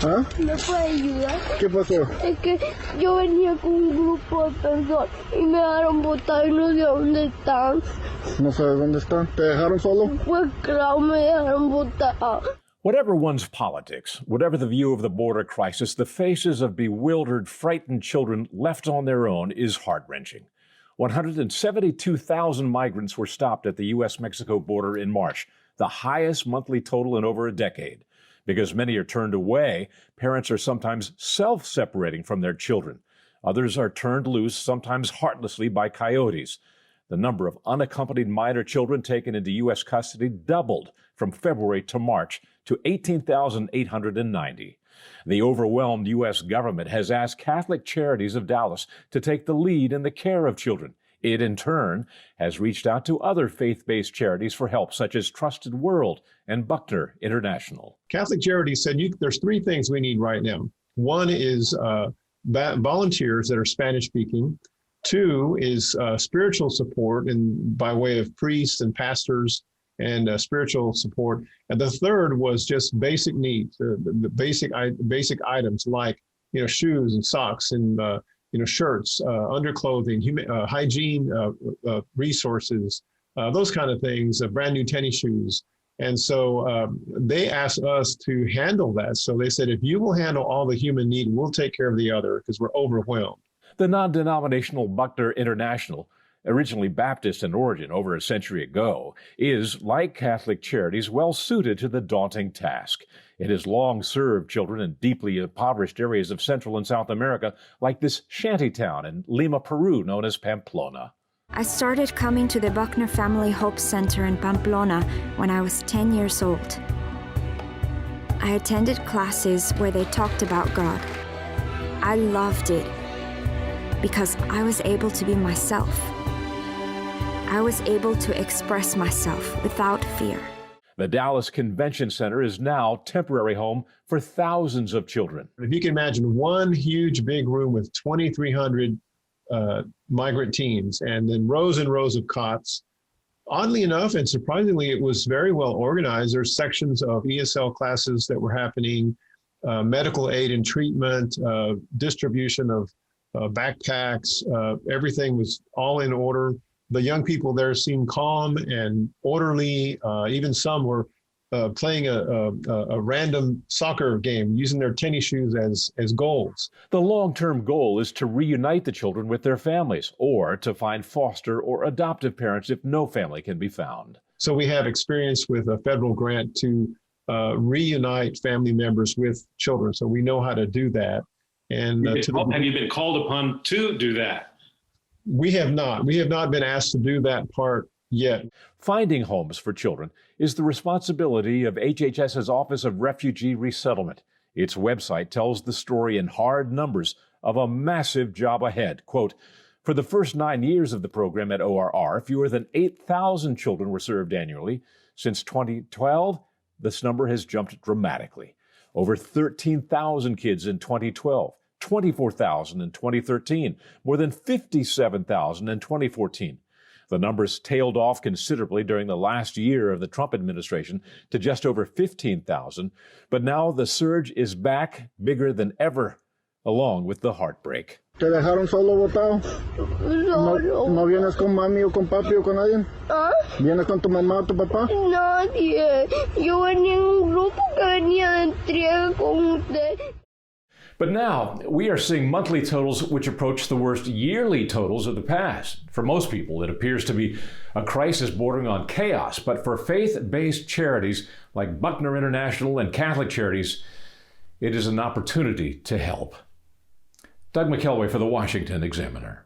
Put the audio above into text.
¿Ah? ¿Me puede ayudar? ¿Qué pasó? Es que yo venía con un grupo de personas y me dejaron botar y no sé dónde están. No sabes dónde están. ¿Te dejaron solo? Pues claro, me dejaron botar. Whatever one's politics, whatever the view of the border crisis, the faces of bewildered, frightened children left on their own is heart-wrenching. 172,000 migrants were stopped at the U.S.-Mexico border in March, the highest monthly total in over a decade. Because many are turned away, parents are sometimes self-separating from their children. Others are turned loose, sometimes heartlessly, by coyotes. The number of unaccompanied minor children taken into U.S. custody doubled from February to March to 18,890. The overwhelmed U.S. government has asked Catholic Charities of Dallas to take the lead in the care of children. It, in turn, has reached out to other faith-based charities for help, such as Trusted World and Buckner International. Catholic Charities said there's three things we need right now. One is volunteers that are Spanish-speaking. Two is spiritual support by way of priests and pastors and spiritual support. And the third was just basic needs, the basic items like shoes and socks and shirts, underclothing, hygiene resources, those kind of things, brand new tennis shoes. And so they asked us to handle that. So they said, if you will handle all the human need, we'll take care of the other because we're overwhelmed. The non-denominational Buckner International, originally Baptist in origin over a century ago, is, like Catholic Charities, well suited to the daunting task. It has long served children in deeply impoverished areas of Central and South America, like this shanty town in Lima, Peru, known as Pamplona. I started coming to the Buckner Family Hope Center in Pamplona when I was 10 years old. I attended classes where they talked about God. I loved it because I was able to be myself. I was able to express myself without fear. The Dallas Convention Center is now temporary home for thousands of children. If you can imagine one huge big room with 2,300 migrant teens and then rows and rows of cots. Oddly enough, and surprisingly, it was very well organized. There's sections of ESL classes that were happening, medical aid and treatment, distribution of backpacks. Everything was all in order. The young people there seemed calm and orderly. Even some were playing a random soccer game, using their tennis shoes as goals. The long-term goal is to reunite the children with their families or to find foster or adoptive parents if no family can be found. So we have experience with a federal grant to reunite family members with children. So we know how to do that. And have you been called upon to do that? We have not. We have not been asked to do that part yet. Finding homes for children is the responsibility of HHS's Office of Refugee Resettlement. Its website tells the story in hard numbers of a massive job ahead. Quote, for the first 9 years of the program at ORR, fewer than 8,000 children were served annually. Since 2012, this number has jumped dramatically. Over 13,000 kids in 2012, 24,000 in 2013, more than 57,000 in 2014. The numbers tailed off considerably during the last year of the Trump administration to just over 15,000, but now the surge is back, bigger than ever, along with the heartbreak. ¿Te dejaron solo botado? ¿No vienes con mami o con papi o con nadie? ¿Ah? ¿Vienes con tu mamá o tu papá? Nadie. Yo venía en un grupo que venía de entrega con usted. But now, we are seeing monthly totals which approach the worst yearly totals of the past. For most people, it appears to be a crisis bordering on chaos. But for faith-based charities like Buckner International and Catholic Charities, it is an opportunity to help. Doug McKelway for the Washington Examiner.